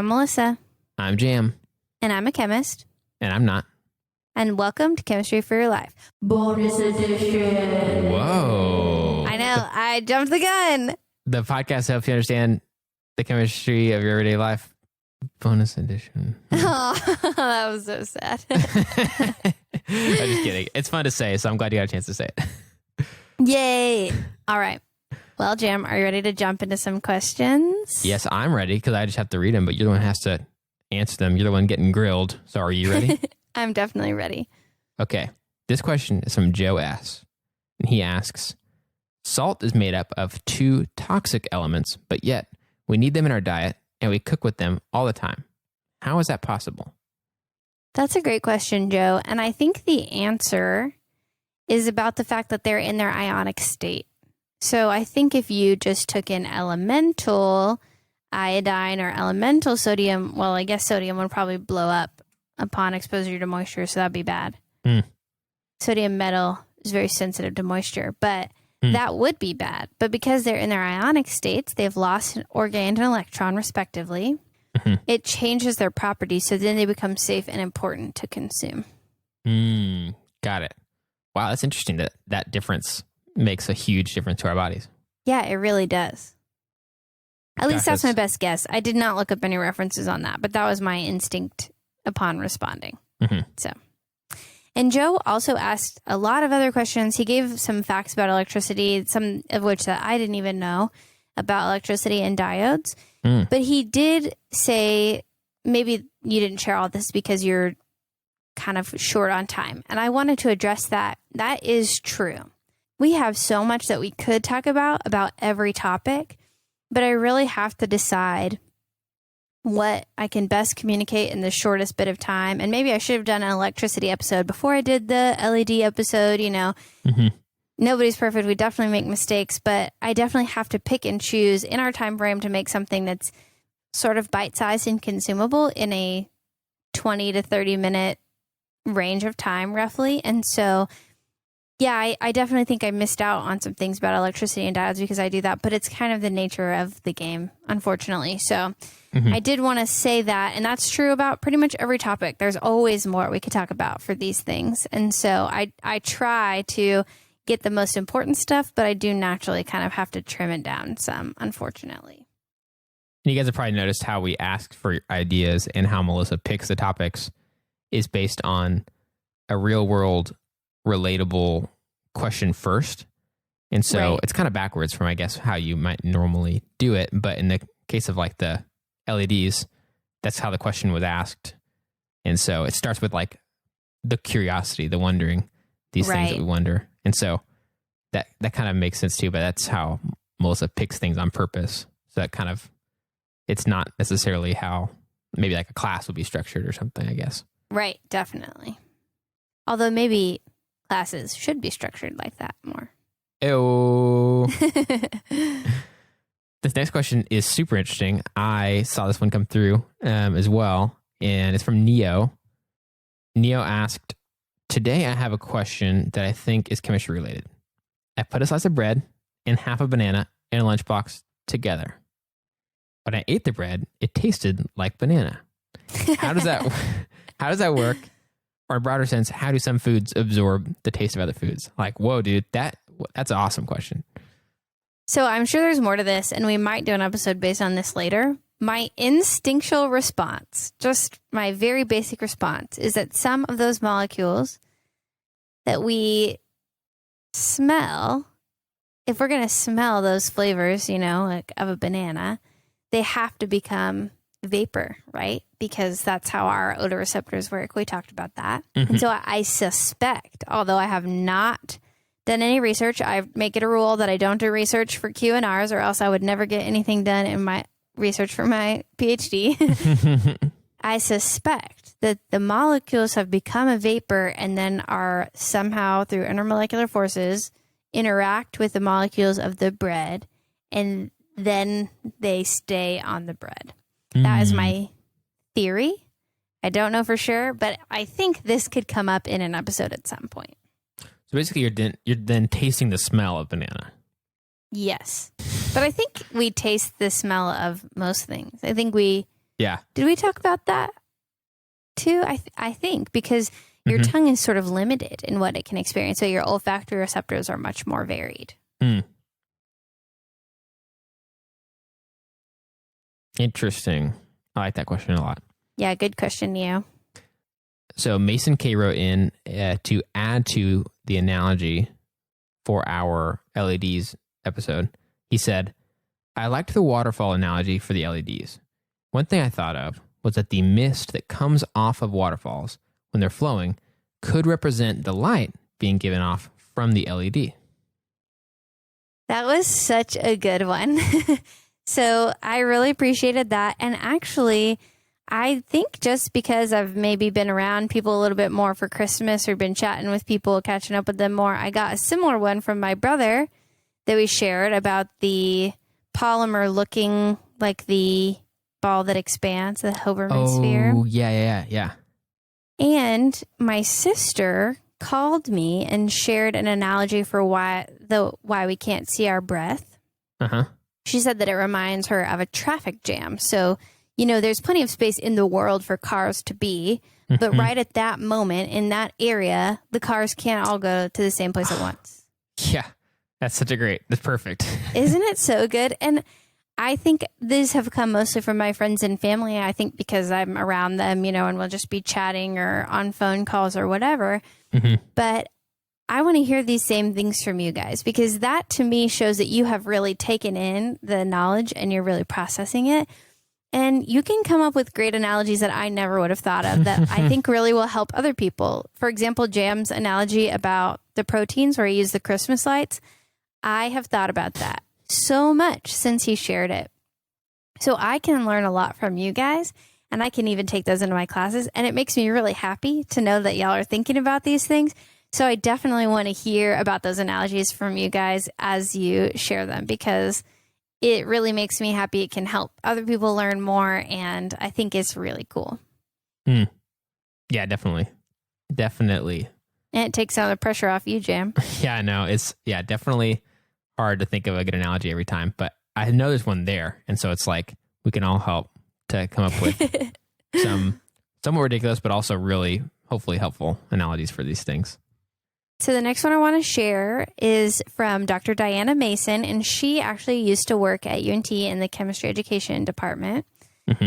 I'm Melissa. I'm Jam. And I'm a chemist. And I'm not. And welcome to Chemistry for Your Life. Bonus edition. Whoa. I know. I jumped the gun. The podcast helps you understand the chemistry of your everyday life. Bonus edition. Oh, that was so sad. I'm just kidding. It's fun to say, so I'm glad you got a chance to say it. Yay. All right. Well, Jam, are you ready to jump into some questions? Yes, I'm ready because I just have to read them, but you're the one who has to answer them. You're the one getting grilled. So are you ready? I'm definitely ready. Okay. This question is from Joe S. And he asks, salt is made up of two toxic elements, but yet we need them in our diet and we cook with them all the time. How is that possible? That's a great question, Joe. And I think the answer is about the fact that they're in their ionic state. So I think if you just took in elemental iodine or elemental sodium, well, I guess sodium would probably blow up upon exposure to moisture, so that'd be bad. Sodium metal is very sensitive to moisture, but that would be bad. But because they're in their ionic states, they've lost an organ and an electron, respectively. It changes their properties, so then they become safe and important to consume. Got it. Wow, that's interesting that that difference makes a huge difference to our bodies. Yeah, it really does. At least that's my best guess. I did not look up any references on that, but that was my instinct upon responding. So, and Joe also asked a lot of other questions. He gave some facts about electricity, some of which that I didn't even know about electricity and diodes. But he did say, maybe you didn't share all this because you're kind of short on time. And I wanted to address that. That is true. We have so much that we could talk about every topic, but I really have to decide what I can best communicate in the shortest bit of time. And maybe I should have done an electricity episode before I did the LED episode. You know, nobody's perfect. We definitely make mistakes, but I definitely have to pick and choose in our time frame to make something that's sort of bite-sized and consumable in a 20 to 30 minute range of time, roughly. And so, yeah, I definitely think I missed out on some things about electricity and diodes because I do that, but it's kind of the nature of the game, unfortunately. So I did want to say that, and that's true about pretty much every topic. There's always more we could talk about for these things. And so I try to get the most important stuff, but I do naturally kind of have to trim it down some, unfortunately. You guys have probably noticed how we ask for ideas and how Melissa picks the topics is based on a real world relatable question first. And so it's kind of backwards from, I guess, how you might normally do it. But in the case of like the LEDs, that's how the question was asked. And so it starts with like the curiosity, the wondering, these things that we wonder. And so that kind of makes sense too, but that's how Melissa picks things on purpose. So that kind of, it's not necessarily how maybe like a class would be structured or something, I guess. Right, definitely. Although maybe classes should be structured like that more. Ew. This next question is super interesting. I saw this one come through as well, and it's from Neo. Neo asked, today I have a question that I think is chemistry related. I put a slice of bread and half a banana in a lunchbox together. When I ate the bread, it tasted like banana. How does that work? Or in a broader sense, how do some foods absorb the taste of other foods? Like, whoa, dude, that's an awesome question. So I'm sure there's more to this, and we might do an episode based on this later. My instinctual response, just my very basic response, is that some of those molecules that we smell, if we're going to smell those flavors, you know, like of a banana, they have to become vapor, right? Because that's how our odor receptors work. We talked about that. And so I suspect, although I have not done any research, I make it a rule that I don't do research for Q&Rs or else I would never get anything done in my research for my PhD. I suspect that the molecules have become a vapor and then are somehow through intermolecular forces interact with the molecules of the bread and then they stay on the bread. That is my theory. I don't know for sure, but I think this could come up in an episode at some point. So basically, you're then tasting the smell of banana. Yes. But I think we taste the smell of most things. I think we Yeah. Did we talk about that too? I think because your tongue is sort of limited in what it can experience. So your olfactory receptors are much more varied. Interesting. I like that question a lot. Yeah, good question, Neo. So Mason K wrote in to add to the analogy for our LEDs episode. He said, I liked the waterfall analogy for the LEDs. One thing I thought of was that the mist that comes off of waterfalls when they're flowing could represent the light being given off from the LED. That was such a good one. So I really appreciated that. And actually, I think just because I've maybe been around people a little bit more for Christmas or been chatting with people, catching up with them more, I got a similar one from my brother that we shared about the polymer looking like the ball that expands, the Hoberman sphere. Oh, yeah. And my sister called me and shared an analogy for why we can't see our breath. Uh-huh. She said that it reminds her of a traffic jam. So, there's plenty of space in the world for cars to be, but right at that moment in that area, the cars can't all go to the same place at once. Yeah, that's perfect. Isn't it so good? And I think these have come mostly from my friends and family. I think because I'm around them, and we'll just be chatting or on phone calls or whatever. But I want to hear these same things from you guys, because that to me shows that you have really taken in the knowledge and you're really processing it. And you can come up with great analogies that I never would have thought of that I think really will help other people. For example, Jam's analogy about the proteins where he used the Christmas lights. I have thought about that so much since he shared it. So I can learn a lot from you guys, and I can even take those into my classes. And it makes me really happy to know that y'all are thinking about these things. So I definitely want to hear about those analogies from you guys as you share them, because it really makes me happy. It can help other people learn more, and I think it's really cool. Yeah, definitely. And it takes some of the pressure off you, Jam. Yeah, I know. It's definitely hard to think of a good analogy every time, but I know there's one there, and so it's like we can all help to come up with some somewhat ridiculous, but also really hopefully helpful analogies for these things. So the next one I want to share is from Dr. Diana Mason, and she actually used to work at UNT in the chemistry education department.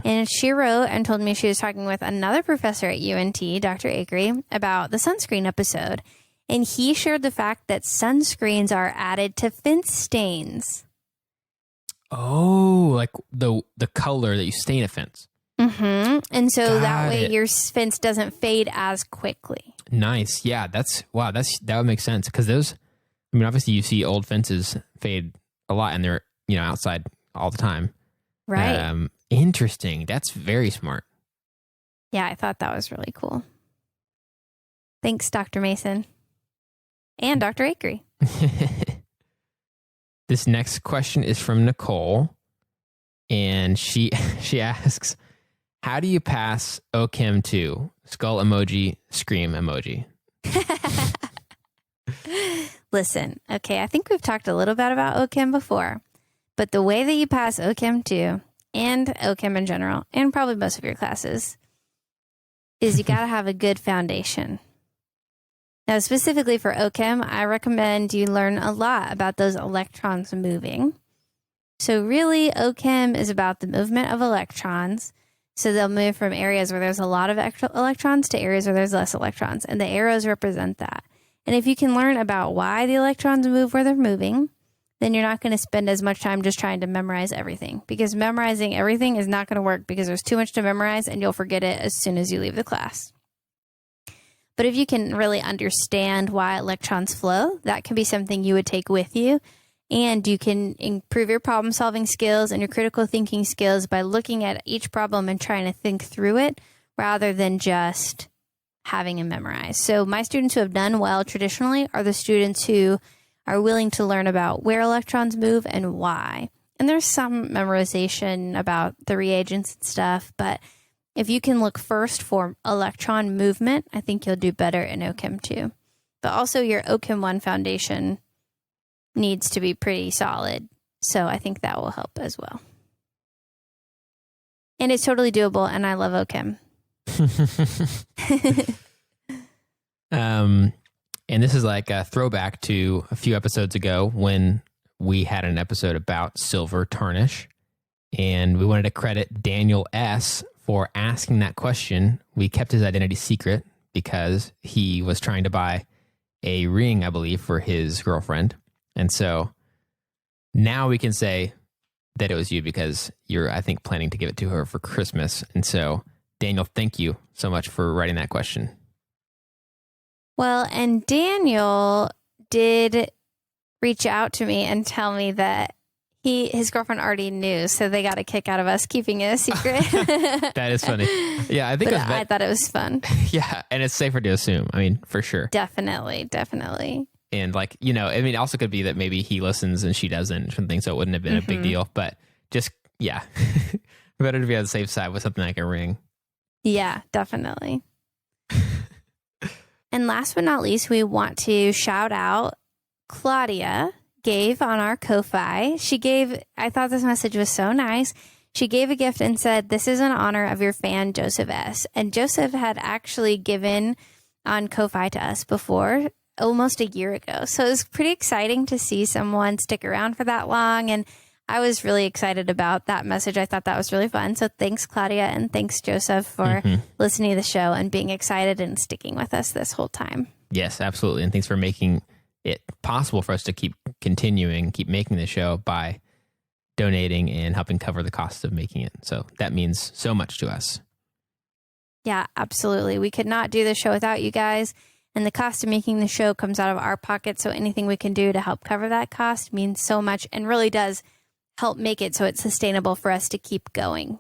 And she wrote and told me she was talking with another professor at UNT, Dr. Akery, about the sunscreen episode. And he shared the fact that sunscreens are added to fence stains. Oh, like the color that you stain a fence. And so that way your fence doesn't fade as quickly. Nice. Yeah, that would make sense, because those, obviously you see old fences fade a lot and they're, outside all the time. Right. Interesting. That's very smart. Yeah, I thought that was really cool. Thanks, Dr. Mason. And Dr. Akery. This next question is from Nicole, and she asks, how do you pass OChem 2? Skull emoji, scream emoji. Listen, okay, I think we've talked a little bit about OChem before, but the way that you pass OChem 2 and OChem in general, and probably most of your classes, is you got to have a good foundation. Now, specifically for OChem, I recommend you learn a lot about those electrons moving. So really, OChem is about the movement of electrons. So they'll move from areas where there's a lot of extra electrons to areas where there's less electrons. And the arrows represent that. And if you can learn about why the electrons move where they're moving, then you're not going to spend as much time just trying to memorize everything. Because memorizing everything is not going to work, because there's too much to memorize and you'll forget it as soon as you leave the class. But if you can really understand why electrons flow, that can be something you would take with you. And you can improve your problem solving skills and your critical thinking skills by looking at each problem and trying to think through it rather than just having it memorized. So my students who have done well traditionally are the students who are willing to learn about where electrons move and why. And there's some memorization about the reagents and stuff, but if you can look first for electron movement, I think you'll do better in OChem 2. But also your OChem 1 foundation needs to be pretty solid. So I think that will help as well. And it's totally doable, and I love Okim. And this is like a throwback to a few episodes ago when we had an episode about silver tarnish. And we wanted to credit Daniel S. for asking that question. We kept his identity secret because he was trying to buy a ring, I believe, for his girlfriend. And so now we can say that it was you because you're, I think, planning to give it to her for Christmas. And so, Daniel, thank you so much for writing that question. Well, and Daniel did reach out to me and tell me that his girlfriend already knew, so they got a kick out of us keeping it a secret. That is funny. Yeah, I think I thought it was fun. Yeah, and it's safer to assume. I mean, for sure. Definitely. And like, you know, I mean, it also could be that maybe he listens and she doesn't or something, so it wouldn't have been a big deal. But just, yeah, better to be on the safe side with something like a ring. Yeah, definitely. And last but not least, we want to shout out Claudia gave on our Ko-Fi. I thought this message was so nice. She gave a gift and said, "This is in honor of your fan, Joseph S." And Joseph had actually given on Ko-Fi to us before, almost a year ago. So it was pretty exciting to see someone stick around for that long. And I was really excited about that message. I thought that was really fun. So thanks, Claudia, and thanks, Joseph, for listening to the show and being excited and sticking with us this whole time. Yes, absolutely. And thanks for making it possible for us to keep making the show by donating and helping cover the costs of making it. So that means so much to us. Yeah, absolutely. We could not do the show without you guys. And the cost of making the show comes out of our pocket. So anything we can do to help cover that cost means so much and really does help make it so it's sustainable for us to keep going.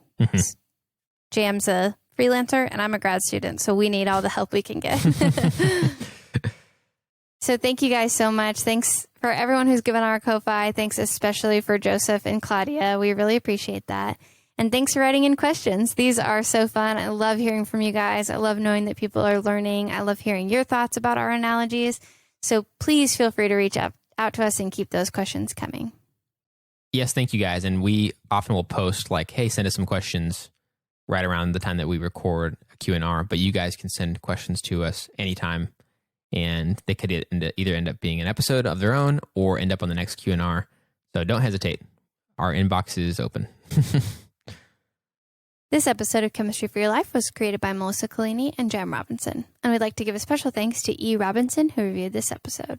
JM's a freelancer and I'm a grad student, so we need all the help we can get. So thank you guys so much. Thanks for everyone who's given our Ko-Fi. Thanks especially for Joseph and Claudia. We really appreciate that. And thanks for writing in questions. These are so fun. I love hearing from you guys. I love knowing that people are learning. I love hearing your thoughts about our analogies. So please feel free to reach out to us and keep those questions coming. Yes, thank you guys. And we often will post like, hey, send us some questions right around the time that we record a Q&R. But you guys can send questions to us anytime. And they could either end up being an episode of their own or end up on the next Q&R. So don't hesitate. Our inbox is open. This episode of Chemistry for Your Life was created by Melissa Collini and Jem Robinson. And we'd like to give a special thanks to E. Robinson, who reviewed this episode.